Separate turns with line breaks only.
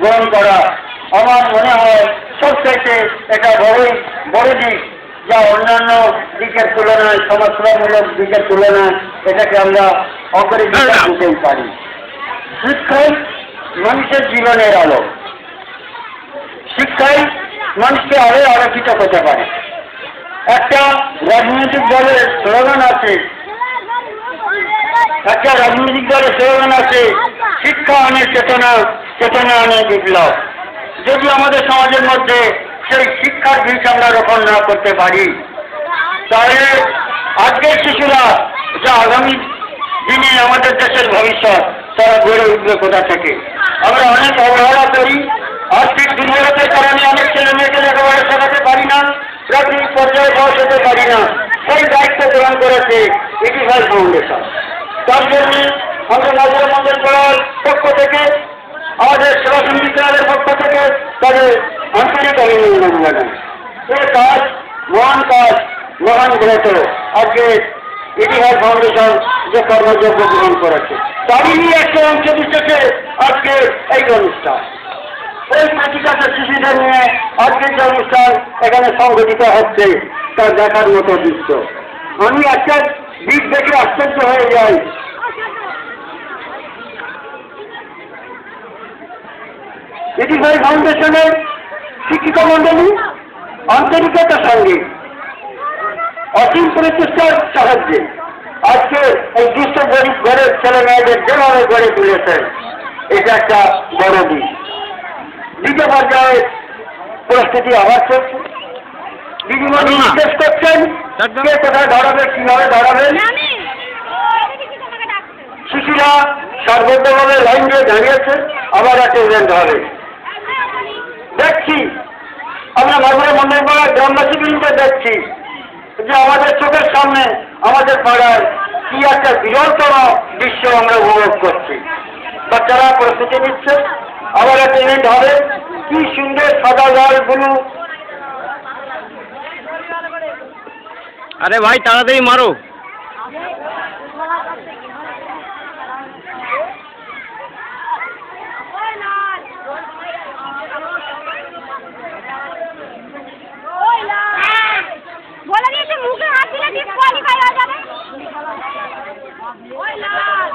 গ্রহণ করা আমার মনে হয় সবচাইতে এটা বড় দিক, যা অন্যান্য দিকের তুলনায়, সমাজসেবামূলক দিকের তুলনায় এটাকে আমরা অগ্রাধিকার দিতেই পারি। শিক্ষাই মানুষের জীবনের আলো, শিক্ষাই মানুষকে আরো আলোকিত করতে পারে। একটা রাজনৈতিক দলের স্লোগান আছে, শিক্ষা আনে চেতনা, চেতনা আনে বিপ্লব। যদি আমাদের সমাজের মধ্যে সেই শিক্ষার বীজ আমরা রোপণ না করতে পারি, তাহলে আজকের শিশুরা যা আগামী দিনে আমাদের দেশের ভবিষ্যৎ, তারা গড়ে উঠবে কোথা থেকে? আমরা অনেক অবহেলা করি, আর্থিক দুর্বলতার কারণে অনেক ছেলে মেয়েকে লেখাপড়া শেখাতে পারি না, প্রাথমিক পর্যায়ে পৌঁছাতে পারি না। সেই দায়িত্ব গ্রহণ করেছে ইটিভাল ফাউন্ডেশন। তার জন্য আমরা নজর মন্দির করার পক্ষ থেকে, আমাদের সেবা বিদ্যালয়ের পক্ষ থেকে তাদের আন্তরিক অভিনন্দন জানাই। এই কাজ, মহান কাজ, মহান গ্রহ আজকে ইতিহাস ফাউন্ডেশন যে কর্মযজ্ঞ গ্রহণ করেছে, তারই একটা অংশ বিশেষে আজকে এই অনুষ্ঠান। এই প্রতিকাশের শিশুদের নিয়ে আজকের যে অনুষ্ঠান এখানে সংগঠিত হচ্ছে, তা দেখার মতো দৃশ্য। আমি একটা দিক দেখে আশ্চর্য হয়ে যাই। ইতিহাস ফাউন্ডেশনের শিক্ষিত মন্ডলী আন্তরিকতার সঙ্গে অসীম প্রচেষ্টার সাহায্যে আজকে এই দুষ্ট গরিব ঘরের ছেলে মেয়েদের যেভাবে গড়ে তুলেছেন, এটা একটা বড় দিক। দ্বিতীয় পর্যায়ে পরিস্থিতি আবার চলছে, দিদিমণি নির্দেশ করছেন কে কোথায় ধরাবে, কিভাবে ধরাবেন। শিশুরা সর্বত্রভাবে লাইন দিয়ে দাঁড়িয়েছে, আবার একটা ইভেন্ট হবে। দেখছি আমরা মাগুরা মন্দিরপাড়ার গ্রামবাসী বৃন্দে দেখছি যে আমাদের চোখের সামনে আমাদের পাড়ায় কি একটা বিরলতম দৃশ্য আমরা উপভোগ করছি। বাচ্চারা প্রস্তুতি নিচ্ছে, আবার একটা ইভেন্ট হবে। কি সুন্দর সাদা লাল ব্লু।
আরে ভাই তাড়াতাড়ি মারো।
বলে দিয়েছে মুখে হাত দিলে ডিসকোয়ালিফাই হয়ে যাবে। ওই লাল